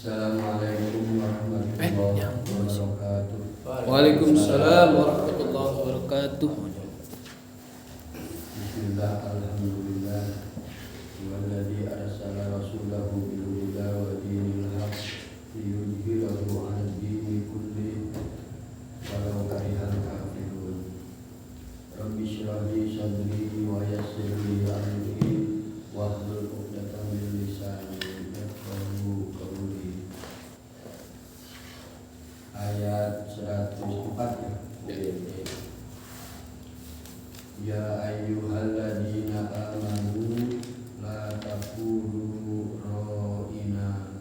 Assalamualaikum warahmatullahi wabarakatuh. Waalaikumsalam warahmatullahi wabarakatuh. Bismillah, alhamdulillah. Walladzi arsala rasulahu bil huda wa dinil haqq liyudhhirahu 'alad dini kulli walau karihal kafirun. Rabbi shrah li sadri wa yassir li amri wahlul 'uqdatam min lisani yafqahu qawli. Ayat 104 ya. Ya ayyuhalladzina amanu la taqulu ra'ina.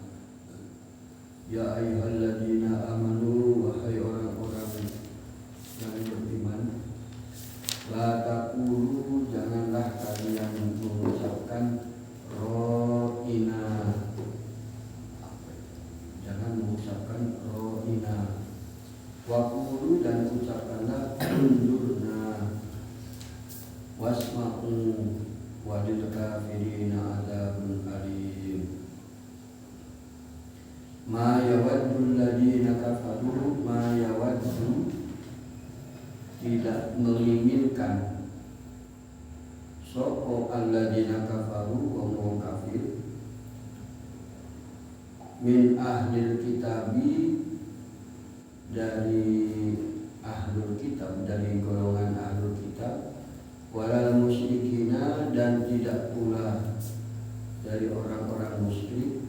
Ya ayyuhalladzina amanu, wahai orang-orang yang beriman, la taqulu, janganlah kalian mengucapkan ra'ina. Jangan mengucapkan ra'ina. Wa qulu, dan ucapkanlah unzurna. Wasma'u walil kafirina adzabun alim. Ma yawaddu alladziina kafaru, ma yawaddu, tidak menginginkan, sapa alladziina kafaru, wong kafir, min ahlil kitabi, dari ahlul kitab, dari golongan ahlul kitab, walal musyrikina, dan tidak pula dari orang-orang musyrik,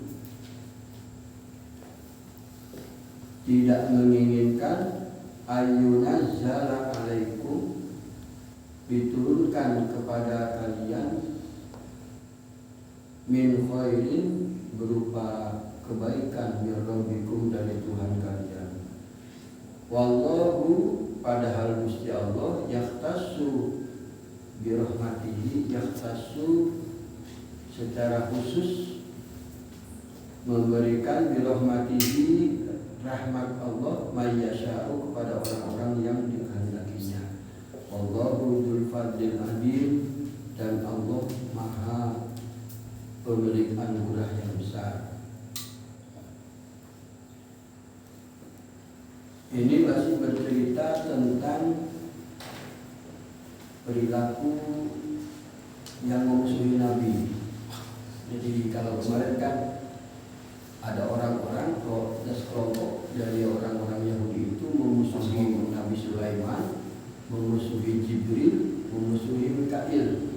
tidak menginginkan ayyunazzala alaikum, diturunkan kepada kalian, min khairin, berupa kebaikan, min rabbikum, dari Tuhan kalian. Wallahu, padahal Gusti Allah, yahtassu birahmatihi, yahtassu, secara khusus memberikan birahmatihi, rahmat Allah, mayyasha'u, kepada orang-orang yang dikehendakinya. Wallahu dzul fadlil adzim, dan Allah maha pemilik anugerah yang besar. Ini masih bercerita tentang perilaku yang memusuhi Nabi. Jadi kalau kemarin kan ada orang-orang, sekelompok dari orang-orang Yahudi itu memusuhi Nabi Sulaiman, memusuhi Jibril, memusuhi Mikail,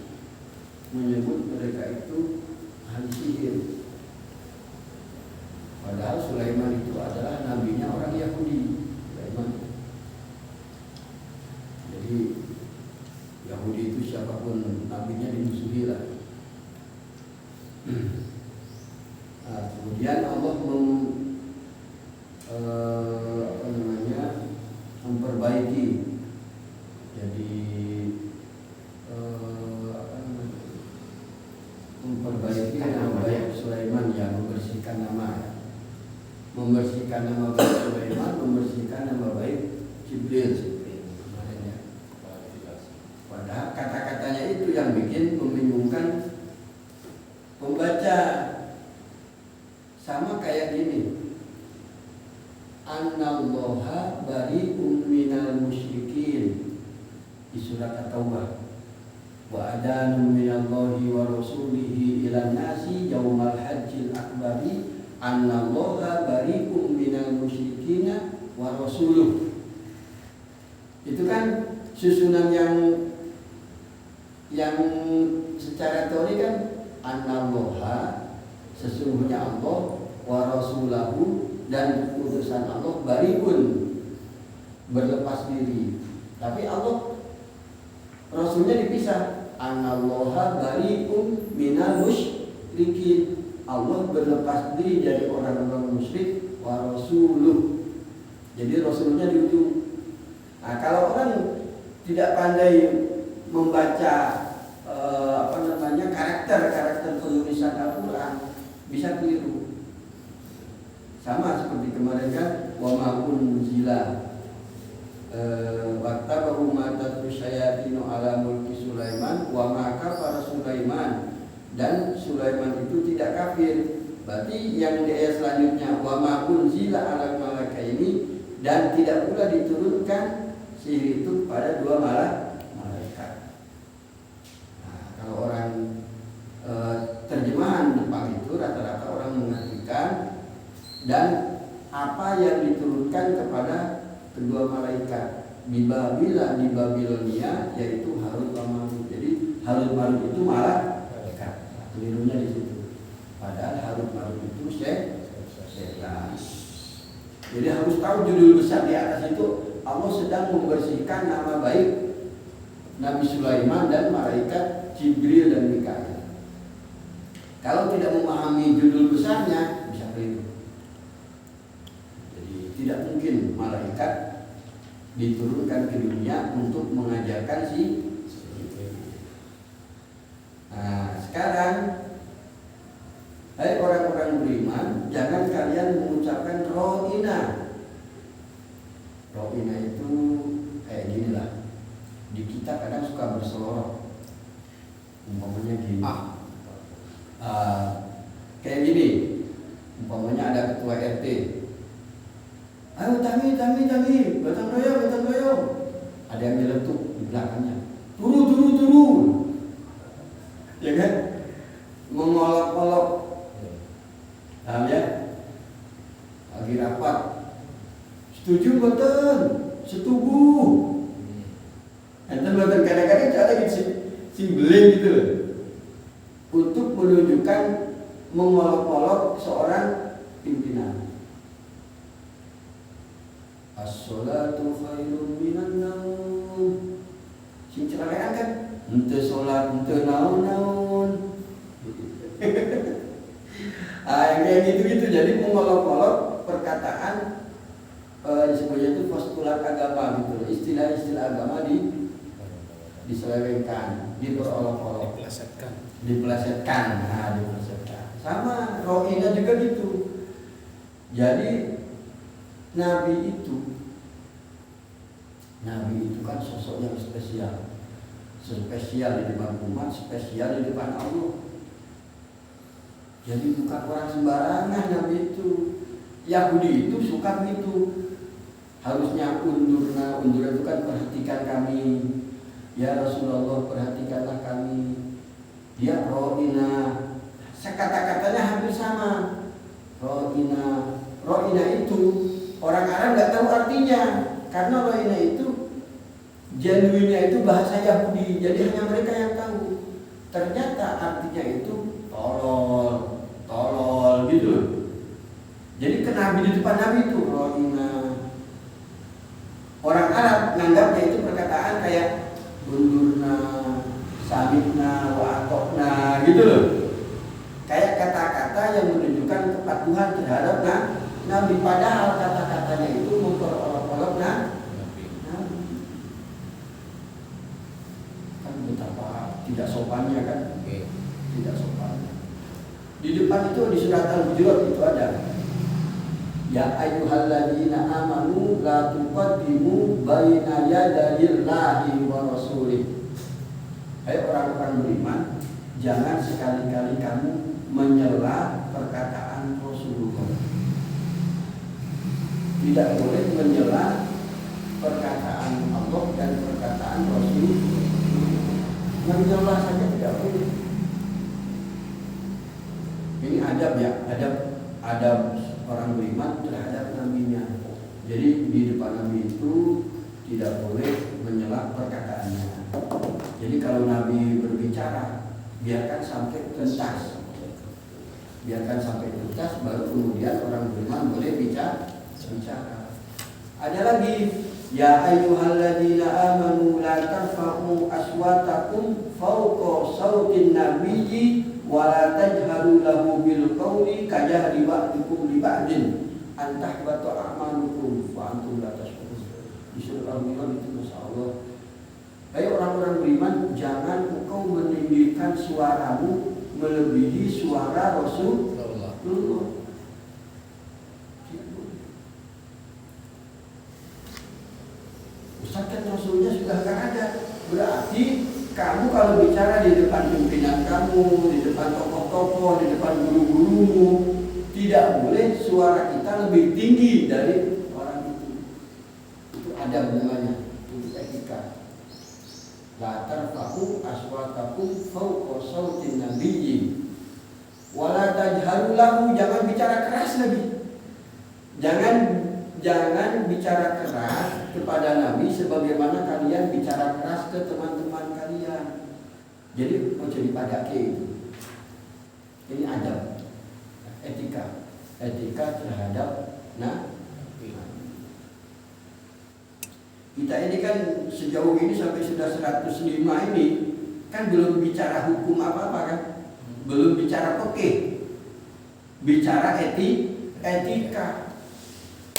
menyebut mereka itu ahli sihir. Padahal Sulaiman itu adalah nabinya orang Yahudi. Jadi Yahudi itu siapapun nabinya dimusuhi lah. Nah, kemudian Allah memperbaiki. Jadi memperbaiki nama baik Sulaiman, ya, membersihkan nama, membersihkan nama baik Sulaiman, membersihkan nama baik Jibril. Padahal kata-katanya itu yang bikin membingungkan pembaca. Sama kayak gini, Annallaha bari'un minal musyrikin, di surat At-Taubah. Wa adanun minallahi wa rasulihi ilan nasi yaumal hajjil akbari annallaha bari'un minal musyrikina wa rasuluh. Itu kan susunan yang secara teori kan, annallaha, sesungguhnya Allah, wa rasulahu, dan utusan Allah, bari'un, berlepas diri. Tapi Allah, Rasulnya dipisah, annallaha bari'un minal musyrikin, Allah berlepas diri dari orang-orang musyrik, wa rasuluh, jadi Rasulnya di ujung. Nah, kalau orang tidak pandai membaca karakter penulisan Al-Quran, bisa keliru. Sama seperti kemarin kan, wa ma unzila wattaba'u ma tatlu syayatinu ala mulki Sulaiman wa ma kafara Sulaiman, dan Sulaiman itu tidak kafir, Berarti yang di ayat selanjutnya wa ma unzila ala malaika ini dan tidak pula diturunkan sihir itu pada dua malaikat. Nah, kalau orang terjemahan Jepang itu rata-rata orang mengartikan dan apa yang diturunkan kepada kedua malaikat di Babilonia yaitu Harut dan Marut. Jadi Harut Marut itu malah malaikat. Kelirunya di situ. Padahal Harut Marut itu setan. Jadi harus tahu judul besar di atas itu Allah sedang membersihkan nama baik Nabi Sulaiman dan malaikat Jibril dan Mikail. Kalau tidak memahami judul besarnya bisa keliru. Jadi tidak mungkin malaikat diturunkan ke dunia untuk mengajarkan si. Nah, sekarang hai orang-orang beriman, jangan kalian mengucapkan ro'ina. Ro'ina itu kayak gini lah. Di kita kadang suka berseloroh. Umpamanya gini. Kayak gini. Umpamanya ada ketua RT. Ayo tami, batang doyong. Ada yang nyeletuk di belakangnya. Turu. Ya kan? Mengolok-olok. Paham ya? Lagi rapat. Setuju betul, setuju. Enten betul kadang-kadang cara gitu simbeling gitu loh. Untuk menunjukkan mengolok-olok seorang pimpinan. As-sholatu khairun minan naum. Sing celelean kan? Henteu salat, henteu naon-naon. Yang kayak gitu-gitu, jadi mengolok-olok perkataan disebutnya itu postulat agama gitu, istilah-istilah agama diselewengkan, diperolok-olok, dipelesetkan. Sama rohina juga gitu. Jadi Nabi itu kan sosok yang spesial di depan umat, spesial di depan Allah. Jadi bukan orang sembarangan Nabi itu. Yahudi itu suka gitu. Harusnya undur itu kan perhatikan kami. Ya Rasulullah, perhatikanlah kami. Dia ro'ina. Kata-katanya hampir sama. Ro'ina itu orang Arab nggak tahu artinya. Karena ro'ina itu genuinnya itu bahasa Yahudi. Jadi hanya mereka yang tahu. Ternyata artinya itu tolol gitu. Jadi Nabi di depan Nabi itu rohina. Orang Arab menganggapnya itu perkataan kayak undurna, samikna, wa'atokna gitu loh. Kayak kata-kata yang menunjukkan kepatuhan terhadap Nabi. Padahal kata-katanya itu memperolok-olok Nabi. Kan betapa tidak sopannya kan? Tidak sopannya. Di depan itu di surat Al-Hujurat itu ada. Ya ayyuhalladzina amanu la tuqaddimu baina yadayillahi wa rasulih. Hai orang-orang beriman, jangan sekali-kali kamu menyela perkataan Rasulullah. Tidak boleh menyela perkataan Allah dan perkataan Rasul. Menyela saja tidak boleh. Ini adab ya, adab orang beriman terhadap nabinya. Jadi di depan Nabi itu tidak boleh menyela perkataannya. Jadi kalau Nabi berbicara, biarkan sampai tuntas. Biarkan sampai tuntas, baru kemudian orang beriman boleh bicara. Ada lagi, ya ayyuhalladzina amanu la tarfa'u aswatakum fawqa sautin nabiyyi wa la tajharu lahu bil qawli kajahri ba'dikum li ba'din an tahbata a'malukum wa antum la tashkurun. Di surah Al-Imran itu masyaallah. Hai orang-orang beriman, jangan engkau meninggikan suaramu melebihi suara Rasulullah. Ustaz kan Rasulnya sudah nggak ada. Berarti kamu kalau bicara di depan pimpinan kamu, di depan tokoh-tokoh, di depan guru-gurumu, tidak boleh suara kita lebih tinggi dari orang itu. Itu adab namanya, itu etika. La tarfa'u aswatakum fawqa sautin nabiyyi wala tajharu lahu, jangan bicara keras lagi. Jangan bicara keras kepada Nabi sebagaimana kalian bicara keras ke teman-teman kalian. Jadi jadi pada itu. Ini adab, etika terhadap kita ini kan sejauh ini sampai sudah 105 ini kan belum bicara hukum apa-apa kan, belum bicara bicara etika.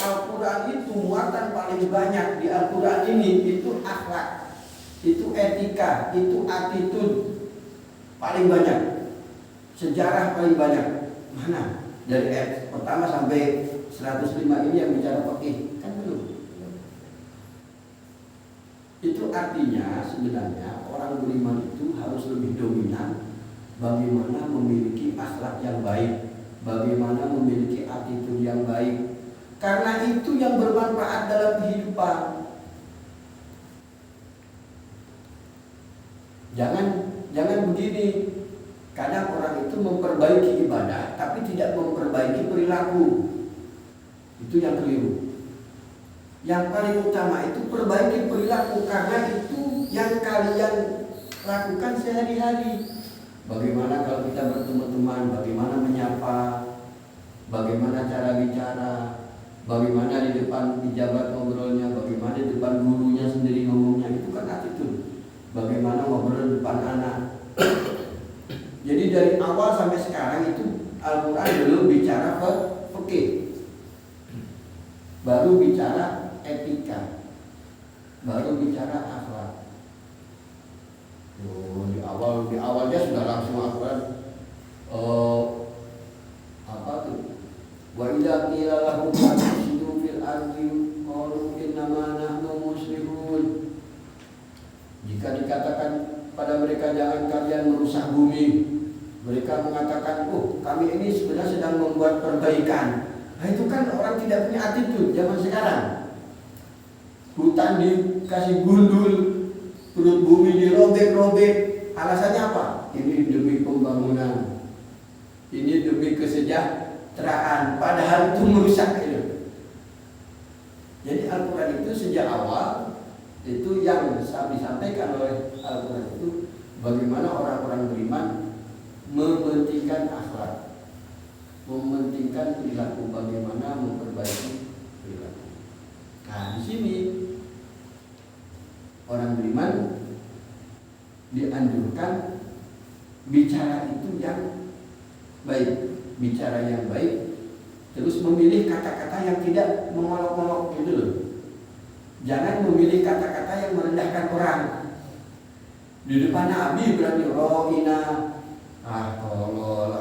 Al-Quran itu muatan paling banyak di Al-Quran ini itu akhlak, itu etika, itu attitude paling banyak, sejarah paling banyak. Mana? Dari ayat pertama sampai 105 ini yang bicara fikih kan belum. Itu artinya sebenarnya orang beriman itu harus lebih dominan bagaimana memiliki akhlak yang baik, bagaimana memiliki attitude yang baik. Karena itu yang bermanfaat dalam kehidupan. Jangan begini. Kadang orang itu memperbaiki ibadah tapi tidak memperbaiki perilaku. Itu yang keliru. Yang paling utama itu perbaiki perilaku, karena itu yang kalian lakukan sehari-hari. Bagaimana kalau kita bertemu teman, bagaimana menyapa, bagaimana cara bicara, bagaimana di depan pejabat ngobrolnya, bagaimana di depan gurunya sendiri ngomongnya, itu kan attitude. Bagaimana ngobrol di depan anak. Jadi dari awal sampai sekarang itu Al-Quran belum bicara fikih, baru bicara etika, baru bicara akhlak. Di awalnya sudah langsung Al-Quran apa tuh? Wa idza qila lahum fasidu fil ardi qalu innama nahnu muslihun. Jika dikatakan pada mereka jangan kalian merusak bumi, mereka mengatakan, oh kami ini sebenarnya sedang membuat perbaikan. Nah itu kan orang tidak punya attitude zaman sekarang. Hutan dikasih gundul, perut bumi dirobek-robek. Alasannya apa? Ini demi pembangunan, ini demi kesejahteraan. Padahal itu merusak itu. Jadi Al-Quran itu sejak awal itu yang disampaikan oleh Al-Quran itu bagaimana orang-orang beriman mementingkan akhlak, mementingkan perilaku, bagaimana memperbaiki perilaku. Nah di sini orang beriman dianjurkan bicara itu yang baik, bicara yang baik, terus memilih kata-kata yang tidak mengolok-olok gitu loh. Jangan memilih kata-kata yang merendahkan orang. Di depan Nabi berarti rohina, tolol,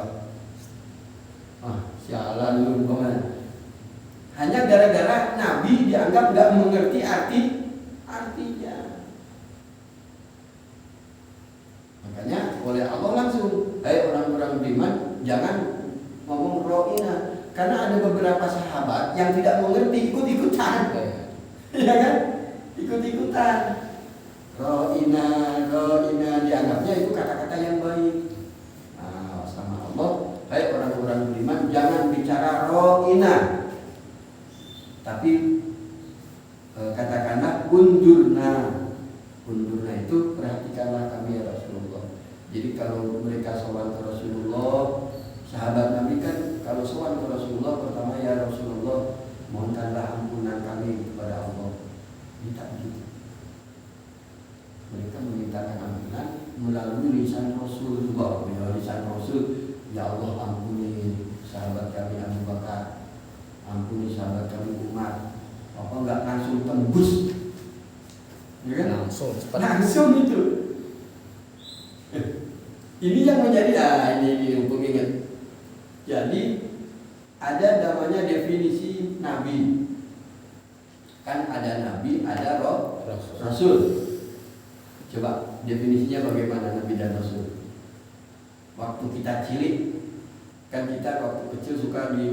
sialan lu bagaimana? Hanya gara-gara Nabi dianggap nggak mengerti artinya. Makanya oleh Allah langsung, hai orang-orang beriman, jangan ngomong rohina, karena ada beberapa sahabat yang tidak mengerti ikut-ikutan. Ya kan? Ikut-ikutan. Ro'ina dianggapnya itu kata-kata yang baik. Nah, sama Allah, hai orang-orang beriman, jangan bicara ro'ina, tapi katakanlah undurna. Undurna itu perhatikanlah kami ya Rasulullah. Jadi kalau mereka sowan ke Rasulullah, sahabat Nabi kan kalau sowan ke Rasulullah pertama ya Rasulullah, mohonkanlah ampunan kami kepada Allah. Minta begitu. Mereka memintakan ampunan melalui lisan Rasulullah. Lisan Rasul, ya Allah ampuni sahabat kami Abu Bakar, ampuni sahabat kami Umar. Apa enggak langsung tembus? Ya kan? Langsung itu. Ini yang menjadi ini pengingat. Jadi ada namanya definisi nabi. Kan ada nabi, ada rasul. Coba definisinya bagaimana nabi dan rasul? Waktu kita cilik Kan kita waktu kecil suka di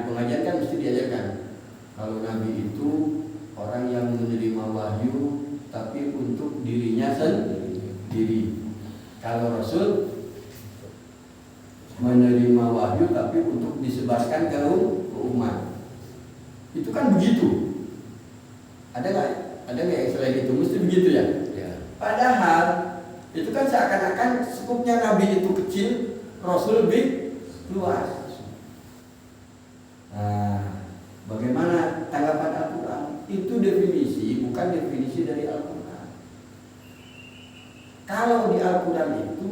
pengajian kan mesti diajarkan kalau Nabi itu orang yang menerima wahyu tapi untuk dirinya sendiri. Kalau Rasul menerima wahyu tapi untuk disebarkan ke umat. Itu kan begitu. Ada nggak yang selain itu? Mesti begitu ya. Padahal itu kan seakan-akan skupnya Nabi itu kecil, Rasul lebih luas. Nah, bagaimana tanggapan Al-Quran? Itu definisi, bukan definisi dari Al-Quran. Kalau di Al-Quran itu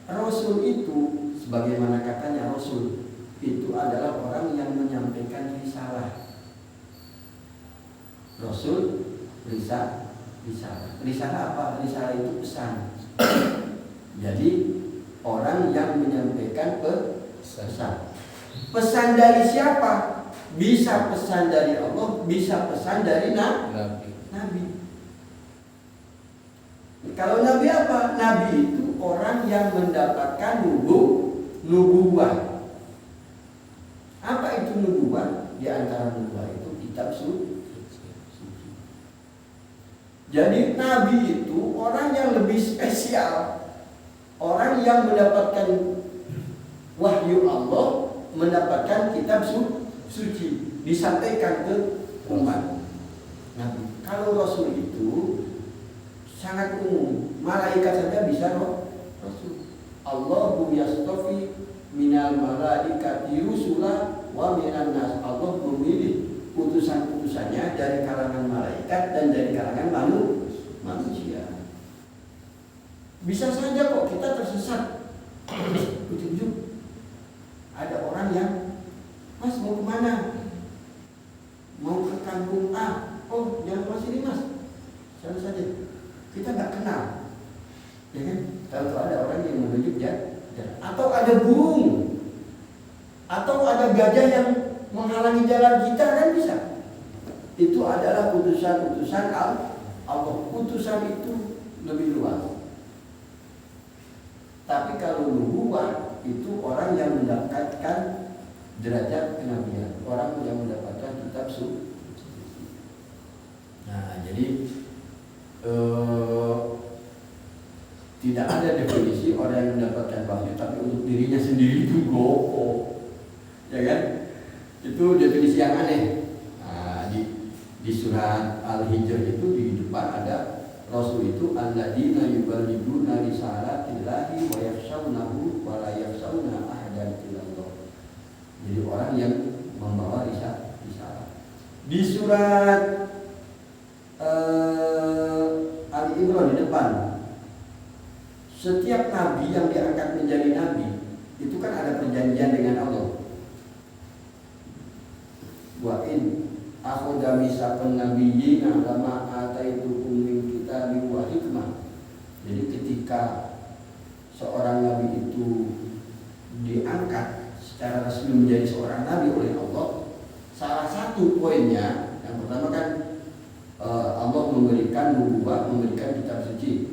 Rasul itu, sebagaimana katanya Rasul itu adalah orang yang menyampaikan risalah. Rasul risalah. Risalah apa? Risalah itu pesan. Jadi orang yang menyampaikan pesan. Pesan dari siapa? Bisa pesan dari Allah, bisa pesan dari Nabi. Kalau Nabi apa? Nabi itu orang yang mendapatkan nubuwah. Apa itu nubuwah? Di antara nubuwah itu kitab suci. Jadi Nabi itu orang yang lebih spesial, orang yang mendapatkan wahyu Allah, mendapatkan kitab suci, disampaikan ke umat. Nabi. Kalau Rasul itu sangat umum, malaikat saja bisa Rasul. Allahu yastafi minal malaikati rusula wa minan nas. Allah memilih utusan-utusannya dari kalangan malaikat dan dari kalangan manusia. Bisa saja kok kita tersesat. Ujung-ujung ada orang yang, Mas mau kemana? Mau ke kampung A. Oh jangan ke sini Mas, sana saja. Kita nggak kenal, ya kan? Kalau ada orang yang menunjuk ya, atau ada burung, atau ada gajah yang menghalangi jalan kita, kan bisa. Itu adalah utusan-utusan Allah. Utusan itu lebih luas. Tapi kalau nubuwah itu orang yang mendapatkan derajat kenabian, orang yang mendapatkan kitab suci. Nah, jadi tidak ada definisi orang yang mendapatkan wahyu tapi untuk dirinya sendiri itu ya kan? Itu definisi yang aneh. Nah, di surat Al-Hijr itu di depan ada Rasul itu alladzina yuballighuna risalatillahi wa yakhshawnahu wa la yakhshawna ahadan illallah. Jadi orang yang membawa risalah. Di surat Ali Imran di depan, setiap nabi yang diangkat menjadi nabi itu kan ada perjanjian dengan Allah. Wa in akhadha mitsaqan nabiyyina lama ataitukum min kitabin wa hikmah. Jadi ketika seorang nabi itu diangkat secara resmi menjadi seorang nabi oleh Allah, salah satu poinnya yang pertama kan Allah memberikan nubuwah, memberikan kitab suci.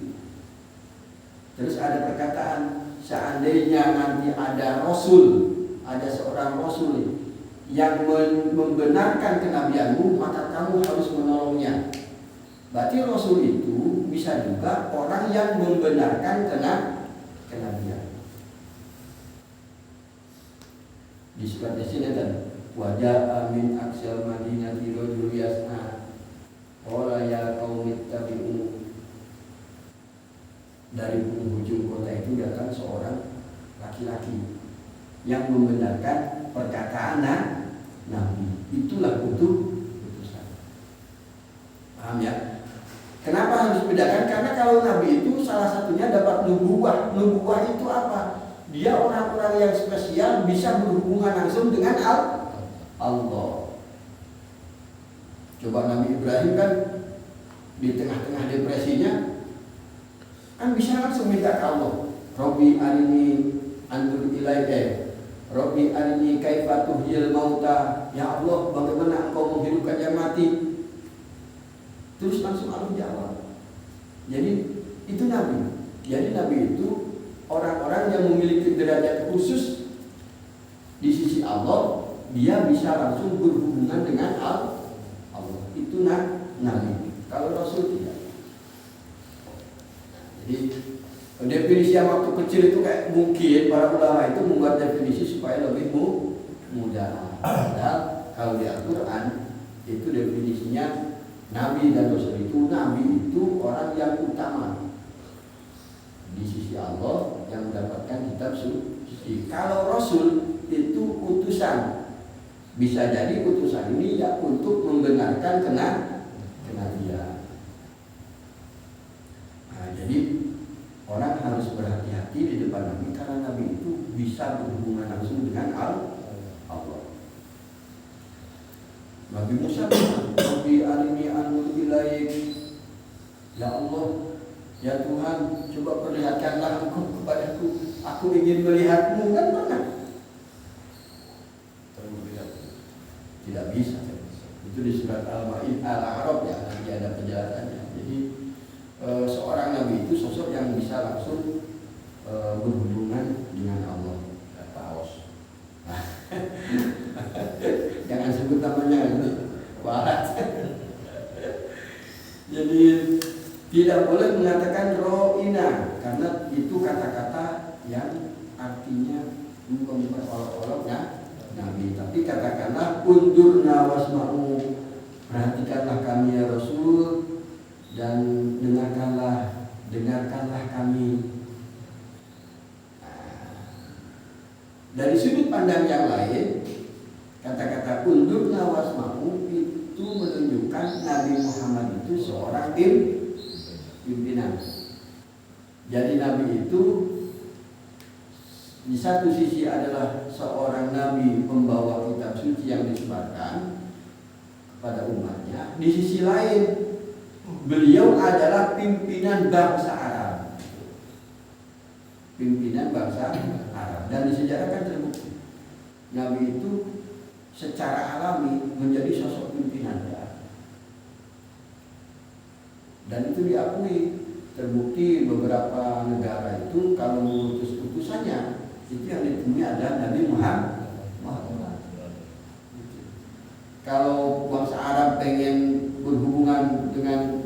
Terus ada perkataan, seandainya nanti ada rasul, ada seorang rasul yang membenarkan kenabianmu, maka kamu harus menolongnya. Berarti rasul itu bisa juga orang yang membenarkan kenabian. Di surat Yasin ada wajah min aksal madinati rajul yas'a qala ya qaumi ittabi'u. Dari penghujung kota itu datang seorang laki-laki yang membenarkan perkataan Nabi. Itulah utusan. Paham ya? Kenapa harus bedakan? Karena kalau Nabi itu salah satunya dapat nubuwah. Nubuwah itu apa? Dia orang-orang yang spesial, bisa berhubungan langsung dengan Allah. Coba Nabi Ibrahim kan di tengah-tengah depresinya kan bisa langsung minta ke Allah, Robbi arini andur ilaika, Robbi arini kaifa tuhyil mauta. Ya Allah, bagaimana engkau menghidupkan yang mati? Terus langsung Allah jawab. Jadi itu Nabi. Jadi Nabi itu orang-orang yang memiliki derajat khusus Allah, dia bisa langsung berhubungan dengan Allah. Itu nabi. Kalau rasul tidak. Jadi definisi yang waktu kecil itu kayak mungkin para ulama itu membuat definisi supaya lebih mudah. Padahal kalau di Al-Quran itu definisinya nabi dan rasul itu, nabi itu orang yang utama di sisi Allah yang mendapatkan kitab suci. Kalau rasul itu utusan, bisa jadi utusan ini ya untuk membenarkan kenabian. Nah, jadi orang harus berhati-hati di depan nabi karena nabi itu bisa berhubungan langsung dengan Allah. Nabi Musa, Nabi arini anul ilaik, ya Allah, ya Tuhan, coba perlihatkanlah Engkau kepadaku, aku ingin melihatmu. Kan pernah? Tidak bisa. Itu di surat Al-A'raf ya, nanti ada penjelasannya. Jadi seorang nabi itu sosok yang bisa langsung berhubungan dengan Allah. Paus. Jangan sebut namanya itu barat. Jadi tidak boleh mengatakan ro'ina karena itu kata-kata yang artinya memperolok-olok nabi. Tapi katakanlah undurna wasma'u, perhatikanlah kami ya Rasul dan dengarkanlah kami. Dari sudut pandang yang lain, kata-kata undurna wasma'u itu menunjukkan Nabi Muhammad itu seorang pimpinan. Jadi Nabi itu di satu sisi adalah seorang Nabi pembawa kitab suci yang disebarkan kepada umatnya. Di sisi lain, beliau adalah pimpinan bangsa Arab. Pimpinan bangsa Arab. Dan di sejarah kan terbukti Nabi itu secara alami menjadi sosok pimpinan ya. Dan itu diakui, terbukti beberapa negara itu kalau mengutus utusannya itu yang ditemui adalah Nabi Muhammad. Kalau bangsa Arab pengen berhubungan dengan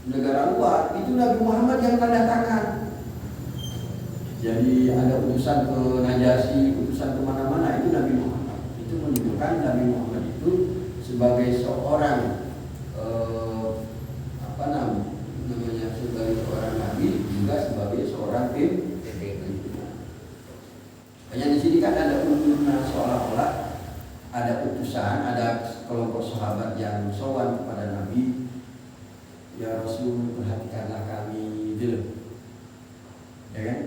negara luar, itu Nabi Muhammad yang tanda tangan. Jadi ada utusan ke Najasyi, utusan kemana-mana, itu Nabi Muhammad. Itu menunjukkan Nabi Muhammad itu sebagai seorang sebagai seorang nabi, juga sebagai seorang pimpinan. Hanya di sini kan ada undurna, seolah-olah ada utusan, ada kelompok sahabat yang sowan kepada Nabi, ya Rasul, perhatikanlah kami, gitu. Ya kan?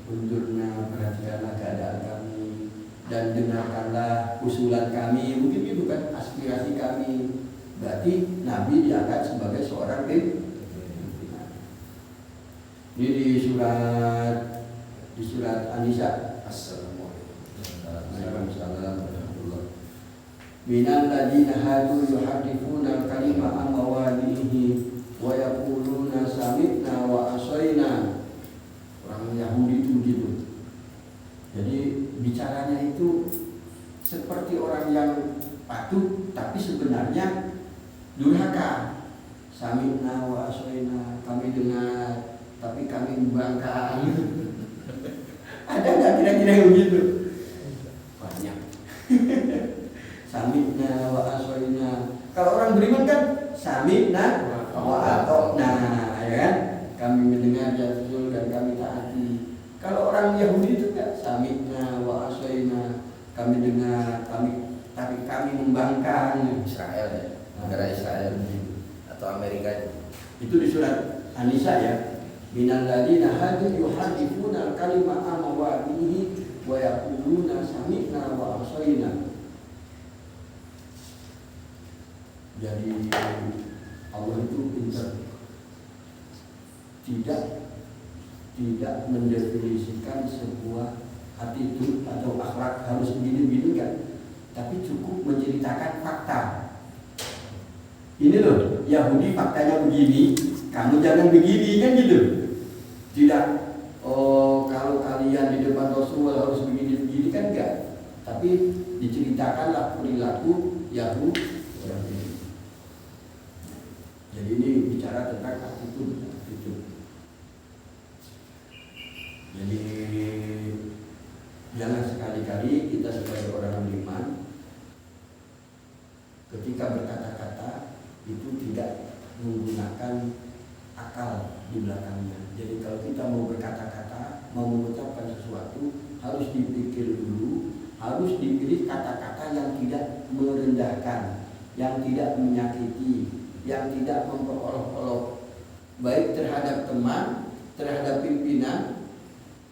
Undurna, perhatikanlah keadaan kami dan dengarkanlah usulan kami. Mungkin itu bukan aspirasi kami. Berarti Nabi diangkat sebagai seorang pimpinan. Ini di surat An-Nisa. Assalamualaikum. Minal ladina hadu yuharrifuna al-kalima an mawadihi wa yaquluna sami'na wa asaina. Orang Yahudi itu gitu. Jadi bicaranya itu seperti orang yang patuh tapi sebenarnya durhaka. Sami'na wa asaina, kami dengar tapi kami membangkang. Ada nggak kira-kira yang begitu? Banyak. Sami'na wa asaina. Kalau orang beriman kan sami'na wa ata'na, ya kan? Kami mendengar ya Rasul dan kami taati. Kalau orang Yahudi itu kan sami'na wa asaina, kami dengar, tapi kami membangkang. Israel ya, negara Israel atau Amerika itu di surat An-Nisa ya. Minal ladina hadu yuharrifuna al-kalima an mawadihi wa yaquluna sami'na wa asaina. Jadi Allah itu pintar, tidak mendefinisikan sebuah attitude atau akhlak harus begini-begini kan, tapi cukup menceritakan fakta. Ini loh, Yahudi faktanya begini, kamu jangan begini, kan gitu. Tidak, kalau kalian di depan Rasul harus begini-begini kan enggak. Tapi diceritakan Ceritakanlah perilaku Yahudi. Jadi ini bicara tentang attitude. Jadi jangan sekali-kali kita sebagai orang beriman ketika berkata-kata itu tidak menggunakan akal di belakangnya. Jadi kalau kita mau berkata-kata, mau mengucapkan sesuatu, harus dipikir dulu, harus dipilih kata-kata yang tidak merendahkan, yang tidak menyakiti, yang tidak memperolok-olok, baik terhadap teman, terhadap pimpinan,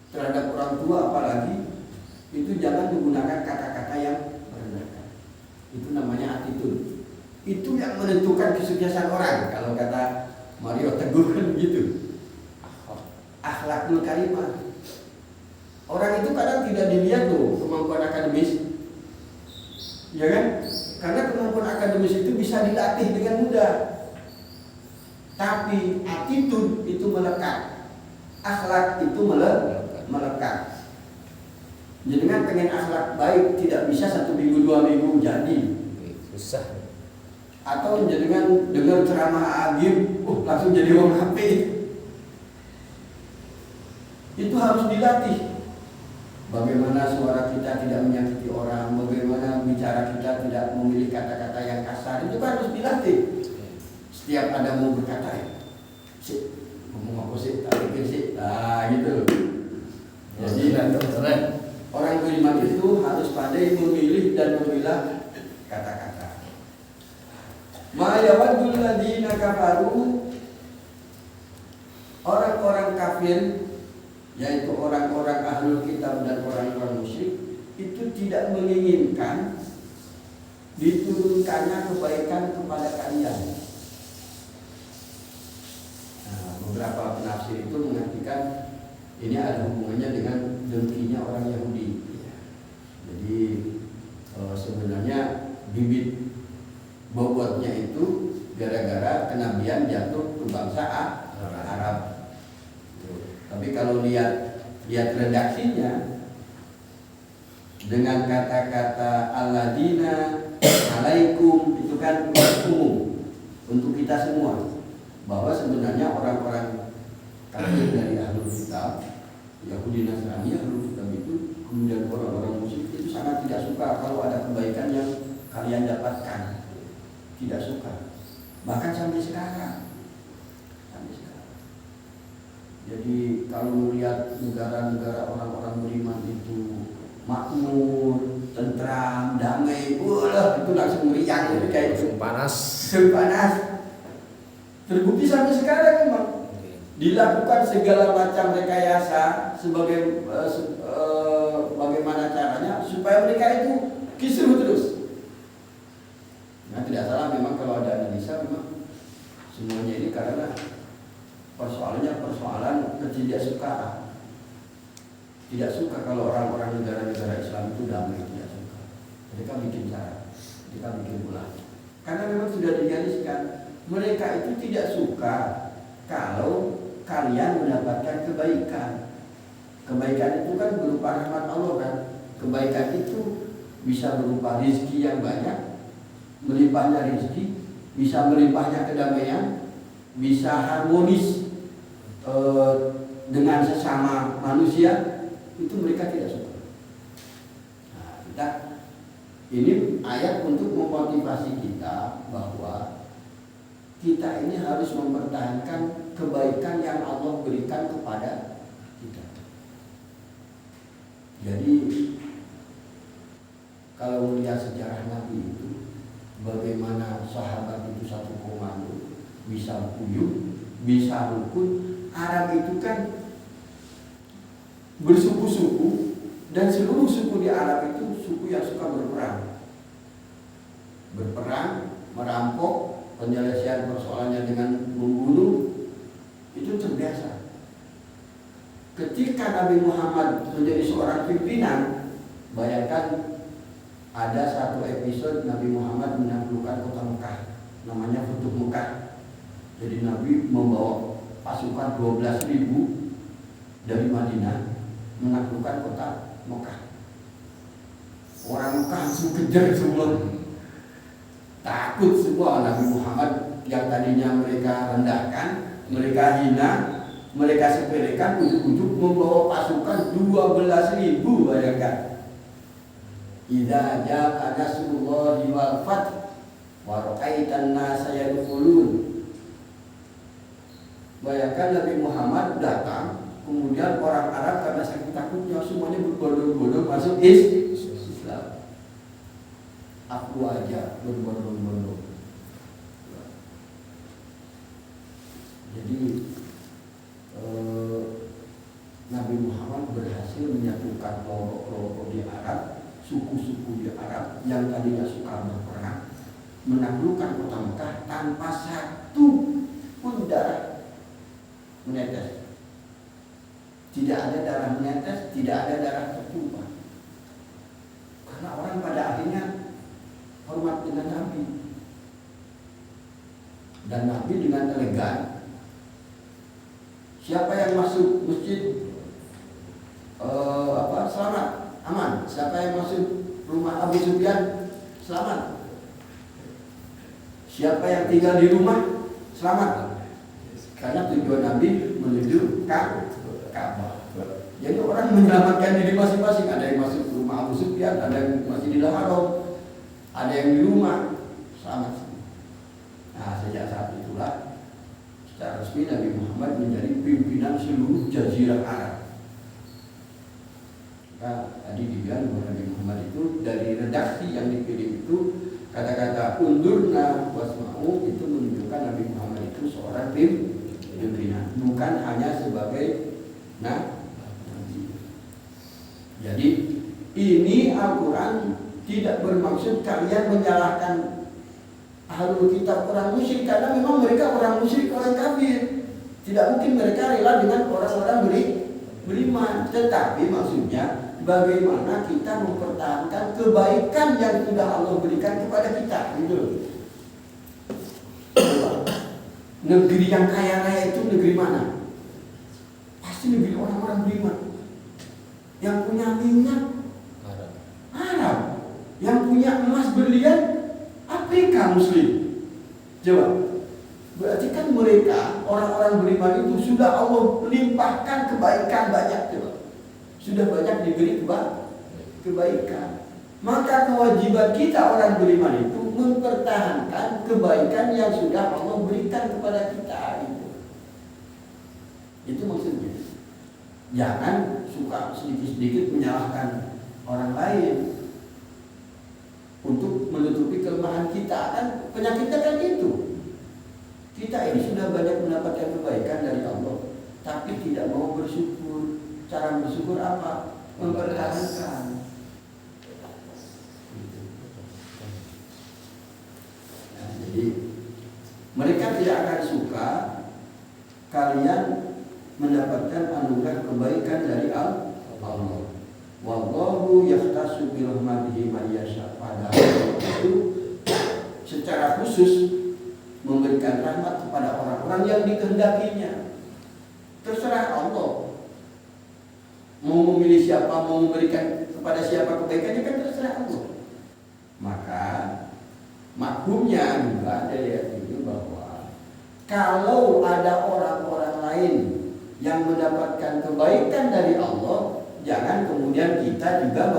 terhadap orang tua apalagi. Itu jangan menggunakan kata-kata yang merendahkan. Itu namanya attitude. Itu yang menentukan kesuksesan orang. Kalau kata Mario Teguh kan gitu. Akhlakul karimah. Orang itu kadang tidak dilihat tuh kemampuan akademis, ya kan? Karena kemampuan akademis itu bisa dilatih dengan mudah. Tapi attitude itu melekat, akhlak itu melekat. Jadi kan pengen akhlak baik tidak bisa 1 minggu 2 minggu jadi. Susah. Atau jenengan dengar ceramah agim, langsung jadi orang HP. Itu harus dilatih. Bagaimana suara kita tidak menyakiti orang, bagaimana bicara kita tidak memilih kata-kata yang kasar, itu kan harus dilatih. Setiap ada mau berkata, sih, ngomong apa sih, tak pikir sih, gitu. Jadi orang beriman itu harus pandai memilih dan memilah kata-kata. Ma yawaddul ladzina kafaru, orang-orang kafir, yaitu orang-orang ahlul kitab dan orang-orang musyrik, itu tidak menginginkan diturunkannya kebaikan kepada kalian. Nah, beberapa penafsir itu mengartikan ini ada hubungannya dengan dengkinya orang Yahudi. Jadi sebenarnya bibit bobotnya itu gara-gara kenabian jatuh ke bangsa Arab. Tapi kalau lihat redaksinya dengan kata-kata alladzina alaikum, itu kan umum untuk kita semua, bahwa sebenarnya orang-orang kafir dari ahlul kitab, Yahudi Nasrani, ahlul kitab itu, kemudian orang-orang musyrik itu sangat tidak suka kalau ada kebaikan yang kalian dapatkan, tidak suka, bahkan sampai sekarang. Jadi kalau melihat negara-negara orang-orang beriman itu makmur, tentram, damai, itu langsung meriang, kayak panas. Terbukti sampai sekarang memang dilakukan segala macam rekayasa sebagai bagaimana caranya supaya mereka itu kisruh terus. Nah, tidak salah memang kalau ada analisa, memang semuanya ini karena persoalan ketidaksukaan. Tidak suka kalau orang-orang negara-negara Islam itu damai, tidak suka. Mereka bikin cara, mereka bikin ulah. Karena memang sudah digariskan, mereka itu tidak suka kalau kalian mendapatkan kebaikan. Kebaikan itu kan berupa rahmat Allah kan. Kebaikan itu bisa berupa rezeki yang banyak, melimpahnya rezeki, bisa melimpahnya kedamaian, bisa harmonis dengan sesama manusia. Itu mereka tidak suka. Nah, ini ayat untuk memotivasi kita bahwa kita ini harus mempertahankan kebaikan yang Allah berikan kepada kita. Jadi kalau melihat sejarah Nabi itu, bagaimana sahabat itu satu komando, bisa kuyup, bisa rukun. Arab itu kan bersuku-suku, dan seluruh suku di Arab itu suku yang suka berperang, merampok, penyelesaian persoalannya dengan membunuh, itu terbiasa. Ketika Nabi Muhammad menjadi seorang pimpinan, bayangkan ada satu episode Nabi Muhammad menaklukkan kota Mekah, namanya Futuh Mekah. Jadi Nabi membawa pasukan 12.000 dari Madinah menaklukkan kota Mekah. Orang Mekah langsung kejar semua. Takut semua Nabi Muhammad yang tadinya mereka rendahkan, mereka hina, mereka sepelekan, ujuk-ujuk membawa pasukan 12.000, bayangkan. Idza jaa nasrullahi wal fath wa ra'aitan nasa yadkhulun. Bayangkan Nabi Muhammad datang, kemudian orang Arab karena saking takutnya semuanya berbondong-bondong masuk Islam. Aku aja berbondong-bondong. Jadi Nabi Muhammad berhasil menyatukan kelompok-kelompok di Arab, suku-suku di Arab yang tadinya suka berperang, menaklukkan kota Mekah tanpa satu pun darah menetes. Tidak ada darah menetes, tidak ada darah tertumpah. Karena orang pada akhirnya hormat dengan Nabi. Dan Nabi dengan elegan, siapa yang masuk masjid selamat, aman. Siapa yang masuk rumah Abu Sufyan, selamat. Siapa yang tinggal di rumah, selamat. Karena tujuan Nabi menuju Ka'bah. Jadi orang menyelamatkan diri masing-masing. Ada yang masuk rumah Abu Sufyan, ada yang masih di Haram, ada yang di rumah, selamat. Nah, sejak saat itulah secara resmi Nabi Muhammad menjadi pimpinan seluruh Jazirah Arab. Nah, tadi dibilang bahwa Nabi Muhammad itu dari redaksi yang dikirim itu kata-kata undurna wasma'u itu menunjukkan Nabi Muhammad itu seorang pimpinan, bukan hanya sebagai nabi. Jadi ini Al-Quran tidak bermaksud kalian menyalahkan ahlul kitab orang musyrik, karena memang mereka orang musyrik, orang kafir. Tidak mungkin mereka rela dengan orang-orang beriman. Tetapi maksudnya bagaimana kita mempertahankan kebaikan yang sudah Allah berikan kepada kita, gitu. Negeri yang kaya raya itu negeri mana? Pasti negeri orang-orang beriman. Yang punya minyak Arab, yang punya emas berlian Afrika Muslim. Coba, berarti kan mereka orang-orang beriman itu sudah Allah limpahkan kebaikan banyak, coba. Sudah banyak diberi kebaikan. Maka kewajiban kita orang beriman itu mempertahankan kebaikan yang sudah Allah berikan kepada kita. Itu maksudnya. Jangan suka sedikit-sedikit menyalahkan orang lain untuk menutupi kelemahan kita. Kan penyakitnya kan itu. Kita ini sudah banyak mendapatkan kebaikan dari Allah, tapi tidak mau bersyukur. Cara bersyukur apa? Mempertahankan. Nah, jadi mereka tidak akan suka kalian mendapatkan anugerah kebaikan dari Allah. Wallahu yahtasu bi rahmatihi man yasha. Padahal itu secara khusus memberikan rahmat kepada orang-orang yang dikehendakinya. Terserah Allah mau memilih siapa, mau memberikan kepada siapa kebaikannya, kan terserah Allah. Maka maklumnya juga ada yakini bahwa kalau ada orang-orang lain yang mendapatkan kebaikan dari Allah, jangan kemudian kita juga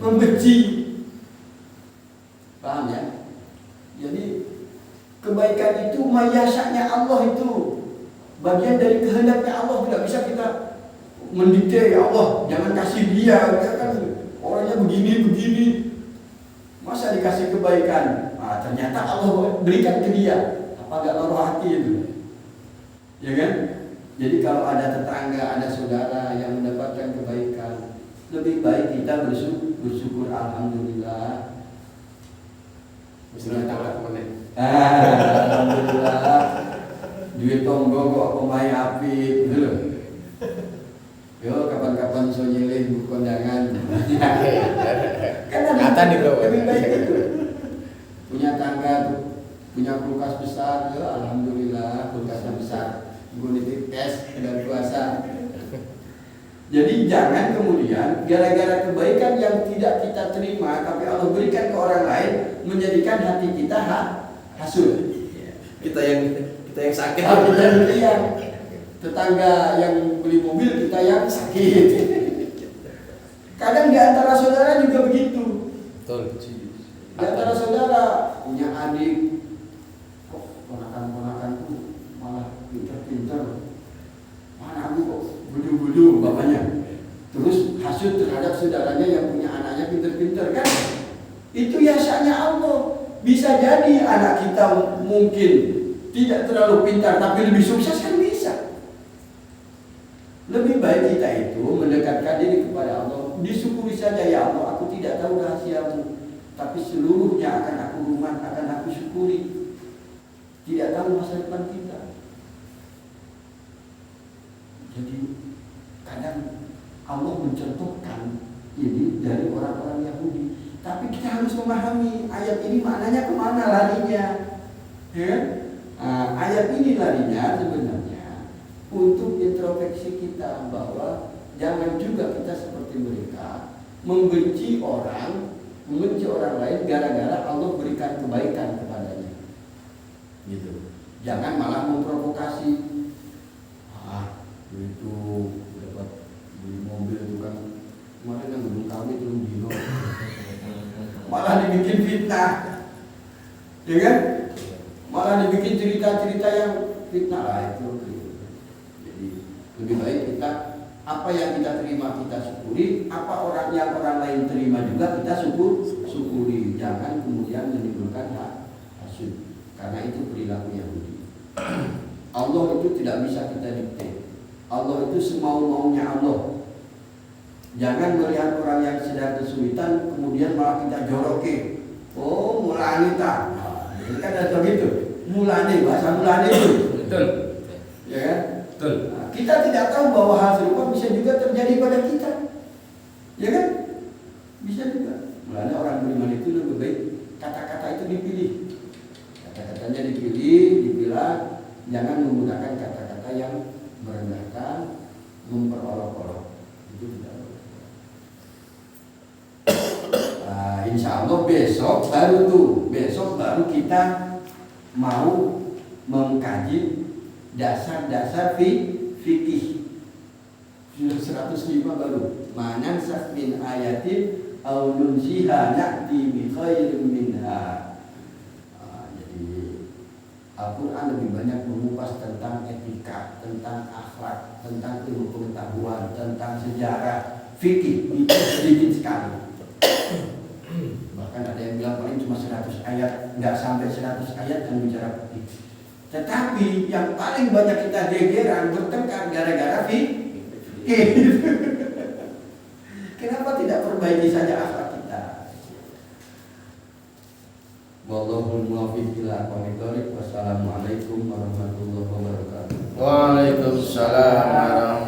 membenci. Paham ya? Jadi kebaikan itu mayasanya Allah, itu bagian dari kehendaknya Allah. Tidak bisa kita mendikte, ya Allah jangan kasih dia kan orangnya begini. Masa dikasih kebaikan, ternyata Allah berikan ke dia. Apa gak loro hati itu? Ya kan? Jadi kalau ada tetangga, ada saudara yang mendapatkan kebaikan, lebih baik kita bersyukur alhamdulillah. Alhamdulillah. Duit tonggo kok pemain api, gitu loh. Yo kapan-kapan so nyilih kondangan. Kan lebih baik itu. Punya tangga, punya kulkas besar, yo alhamdulillah kulkasnya besar. Gue nitip tes dan puasa. Jadi jangan kemudian gara-gara kebaikan yang tidak kita terima tapi Allah berikan ke orang lain menjadikan hati kita hasud. Kita yang sakit. Kita yang lihat tetangga yang beli mobil kita yang sakit. Kadang di antara saudara juga begitu. Betul. Di antara saudara punya adik, kok ponakan-ponakanku malah pinter-pinter. Mana aku kok budu-budu bapaknya. Terus hasud terhadap saudaranya yang punya anaknya pinter-pinter kan? Itu yasanya Allah. Bisa jadi anak kita mungkin tidak terlalu pintar tapi lebih sukses kan bisa. Lebih baik kita itu mendekatkan diri kepada Allah. Disyukuri saja, ya Allah, aku tidak tahu rahasiamu, tapi seluruhnya akan aku rumah, akan aku syukuri. Tidak tahu masa depan kita. Jadi kadang Allah mencontohkan ini dari orang-orang Yahudi. Tapi kita harus memahami ayat ini maknanya kemana larinya. Ya? Ayat ini larinya sebenarnya untuk introspeksi kita bahwa jangan juga kita seperti mereka membenci orang lain gara-gara Allah berikan kebaikan kepadanya. Gitu. Jangan malah memprovokasi. Itu dapat beli mobil itu kan kemarin yang belum kami itu dino. Malah dibikin fitnah. Ya kan? Malah dibikin cerita-cerita yang fitnah lah itu. Jadi lebih baik kita apa yang kita terima kita syukuri, apa orang lain terima juga kita syukuri. Jangan kemudian menimbulkan hasud. Karena itu perilaku Yahudi. Allah itu tidak bisa kita dikte. Allah itu semau-maunya Allah. Jangan melihat orang yang sedang kesulitan kemudian malah kita joroke. Oh, mulane ta. Ini kan ada begitu. Mulane, bahasa mulane itu. Betul. Ya kan? Betul. Nah, kita tidak tahu bahwa hal serupa bisa juga terjadi pada kita. Ya kan? Bisa juga. Mulane orang beriman itu lebih baik kata-kata itu dipilih. Kata-katanya dipilah, jangan menggunakan kata-kata yang merendahkan, memperolok-olok. Itu tidak boleh. Insya Allah besok baru kita mau mengkaji dasar-dasar fikih. Sudah 105 baru. Manan min ayatin au nunsiha na'ti bi khairin minha. Jadi Al-Quran lebih banyak mengupas tentang etika, tentang akhlak, tentang ilmu pengetahuan, tentang sejarah, fikih itu sedikit sekali. Bahkan ada yang bilang paling cuma 100 ayat, nggak sampai 100 ayat yang bicara fikih. Tetapi yang paling banyak kita gegeran bertengkar gara-gara fikih. Kenapa tidak perbaiki saja akhlak kita? Wallahul muwaffiq ila aqwamit thoriq. Wassalamualaikum warahmatullahi wabarakatuh. Waalaikumsalam warahmatullahi